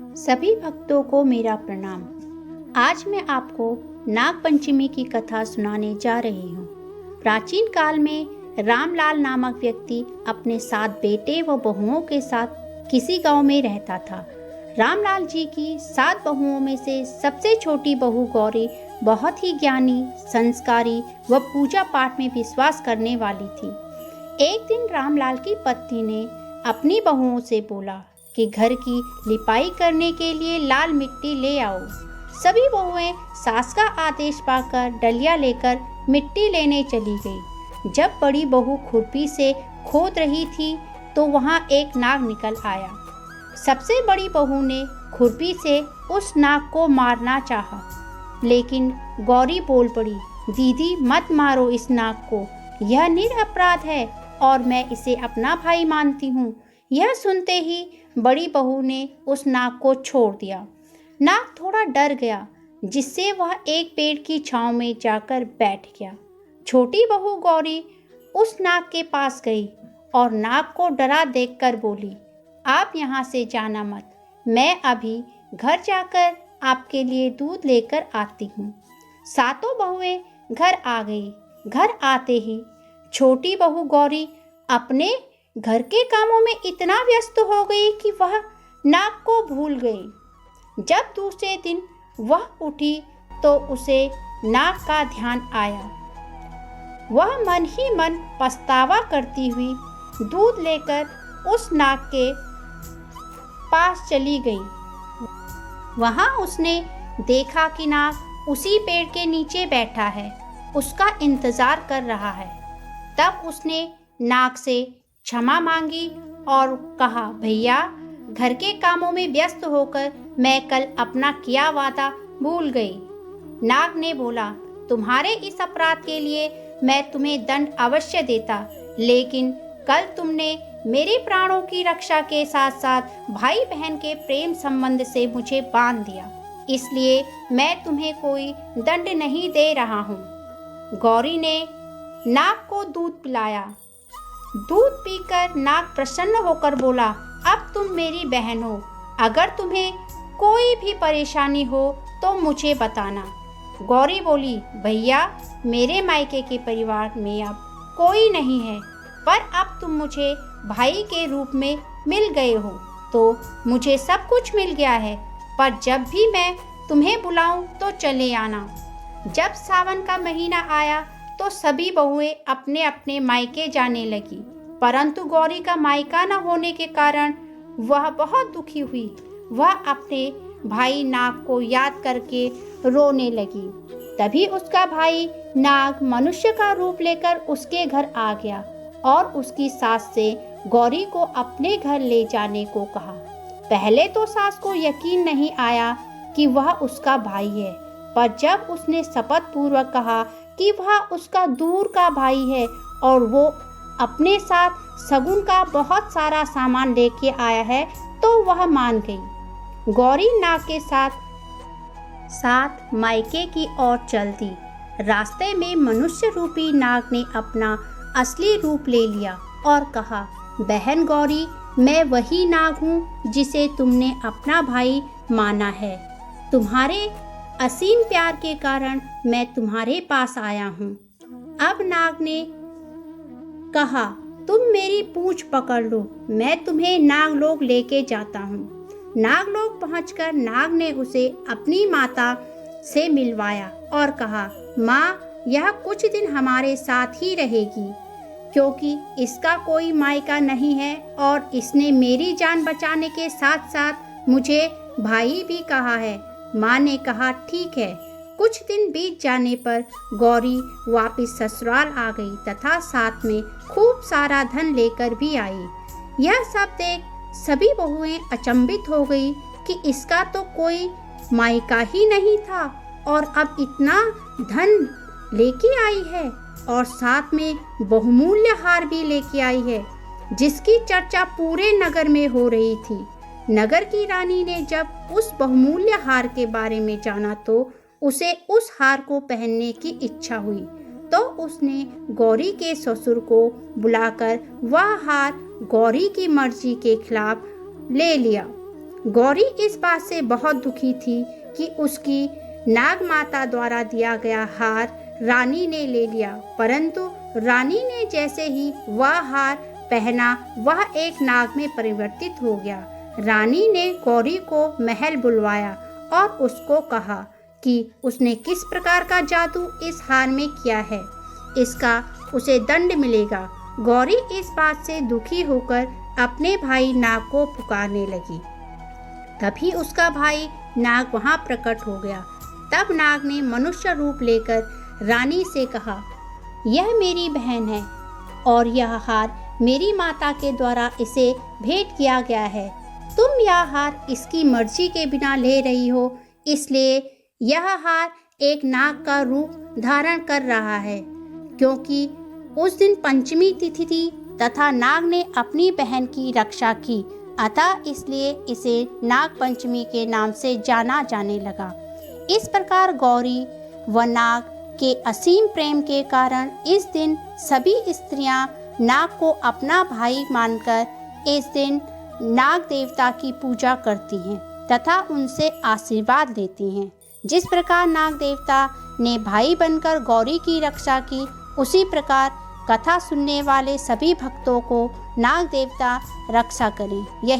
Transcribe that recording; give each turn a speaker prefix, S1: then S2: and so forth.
S1: सभी भक्तों को मेरा प्रणाम। आज मैं आपको नाग पंचमी की कथा सुनाने जा रही हूँ। प्राचीन काल में रामलाल नामक व्यक्ति अपने 7 बेटे व बहुओं के साथ किसी गांव में रहता था। रामलाल जी की 7 बहुओं में से सबसे छोटी बहू गौरी बहुत ही ज्ञानी, संस्कारी व पूजा पाठ में विश्वास करने वाली थी। एक दिन रामलाल की पत्नी ने अपनी बहुओं से बोला कि घर की लिपाई करने के लिए लाल मिट्टी ले आओ। सभी बहुएं सास का आदेश पाकर डलिया लेकर मिट्टी लेने चली गई। जब बड़ी बहू खुरपी से खोद रही थी तो वहां एक नाग निकल आया। सबसे बड़ी बहू ने खुरपी से उस नाग को मारना चाहा, लेकिन गौरी बोल पड़ी, दीदी मत मारो इस नाग को, यह निरपराध है और मैं इसे अपना भाई मानती हूँ। यह सुनते ही बड़ी बहू ने उस नाग को छोड़ दिया। नाग थोड़ा डर गया, जिससे वह एक पेड़ की छांव में जाकर बैठ गया। छोटी बहू गौरी उस नाग के पास गई और नाग को डरा देखकर बोली, आप यहाँ से जाना मत, मैं अभी घर जाकर आपके लिए दूध लेकर आती हूँ। सातों बहुएं घर आ गई। घर आते ही छोटी बहू गौरी अपने घर के कामों में इतना व्यस्त हो गई कि वह नाग को भूल गई। जब दूसरे दिन वह उठी तो उसे नाग का ध्यान आया। वह मन ही मन पछतावा करती हुई दूध लेकर उस नाग के पास चली गई। वहां उसने देखा कि नाग उसी पेड़ के नीचे बैठा है, उसका इंतजार कर रहा है। तब उसने नाग से क्षमा मांगी और कहा, भैया घर के कामों में व्यस्त होकर मैं कल अपना किया वादा भूल गई। नाग ने बोला, तुम्हारे इस अपराध के लिए मैं तुम्हें दंड अवश्य देता, लेकिन कल तुमने मेरे प्राणों की रक्षा के साथ साथ भाई बहन के प्रेम संबंध से मुझे बांध दिया, इसलिए मैं तुम्हें कोई दंड नहीं दे रहा हूँ। गौरी ने नाग को दूध पिलाया। दूध पीकर नाग प्रसन्न होकर बोला, अब तुम मेरी बहन हो, अगर तुम्हें कोई भी परेशानी हो तो मुझे बताना। गौरी बोली, भैया मेरे मायके के परिवार में अब कोई नहीं है, पर अब तुम मुझे भाई के रूप में मिल गए हो तो मुझे सब कुछ मिल गया है, पर जब भी मैं तुम्हें बुलाऊं तो चले आना। जब सावन का महीना आया तो सभी बहुएं अपने अपने मायके जाने लगी, परंतु गौरी का मायका न होने के कारण वह बहुत दुखी हुई। वह अपने भाई नाग को याद करके रोने लगी। तभी उसका भाई नाग मनुष्य का रूप लेकर उसके घर आ गया और उसकी सास से गौरी को अपने घर ले जाने को कहा। पहले तो सास को यकीन नहीं आया कि वह उसका भाई है, पर जब उसने शपथ पूर्वक कहा कि वह उसका दूर का भाई है और वो अपने साथ शगुन का बहुत सारा सामान लेके आया है, तो वह मान गई। गौरी नाग के साथ मायके की ओर चल दी। रास्ते में मनुष्य रूपी नाग ने अपना असली रूप ले लिया और कहा, बहन गौरी, मैं वही नाग हूँ जिसे तुमने अपना भाई माना है। तुम्हारे असीम प्यार के कारण मैं तुम्हारे पास आया हूँ। अब नाग ने कहा, तुम मेरी पूंछ पकड़ लो, मैं तुम्हें नागलोक लेके जाता हूँ। नागलोक पहुंचकर नाग ने उसे अपनी माता से मिलवाया और कहा, माँ यह कुछ दिन हमारे साथ ही रहेगी, क्योंकि इसका कोई मायका नहीं है और इसने मेरी जान बचाने के साथ साथ मुझे भाई भी कहा है। माँ ने कहा, ठीक है। कुछ दिन बीत जाने पर गौरी वापस ससुराल आ गई तथा साथ में खूब सारा धन लेकर भी आई। यह सब देख सभी बहुएं अचंभित हो गई कि इसका तो कोई मायका ही नहीं था और अब इतना धन लेके आई है और साथ में बहुमूल्य हार भी लेके आई है, जिसकी चर्चा पूरे नगर में हो रही थी। नगर की रानी ने जब उस बहुमूल्य हार के बारे में जाना तो उसे उस हार को पहनने की इच्छा हुई, तो उसने गौरी के ससुर को बुलाकर वह हार गौरी की मर्जी के खिलाफ ले लिया। गौरी इस बात से बहुत दुखी थी कि उसकी नाग माता द्वारा दिया गया हार रानी ने ले लिया, परंतु रानी ने जैसे ही वह हार पहना वह एक नाग में परिवर्तित हो गया। रानी ने गौरी को महल बुलवाया और उसको कहा कि उसने किस प्रकार का जादू इस हार में किया है, इसका उसे दंड मिलेगा। गौरी इस बात से दुखी होकर अपने भाई नाग को पुकारने लगी। तभी उसका भाई नाग वहां प्रकट हो गया। तब नाग ने मनुष्य रूप लेकर रानी से कहा, यह मेरी बहन है और यह हार मेरी माता के द्वारा इसे भेंट किया गया है। तुम यह हार इसकी मर्जी के बिना ले रही हो, इसलिए यह हार एक नाग का रूप धारण कर रहा है। क्योंकि उस दिन पंचमी तिथि थी तथा नाग ने अपनी बहन की रक्षा की, अतः इसलिए इसे नाग पंचमी के नाम से जाना जाने लगा। इस प्रकार गौरी व नाग के असीम प्रेम के कारण इस दिन सभी स्त्रियां नाग को अपना भाई मानकर इस दिन नाग देवता की पूजा करती हैं तथा उनसे आशीर्वाद लेती हैं। जिस प्रकार नाग देवता ने भाई बनकर गौरी की रक्षा की, उसी प्रकार कथा सुनने वाले सभी भक्तों को नाग देवता रक्षा करें। यह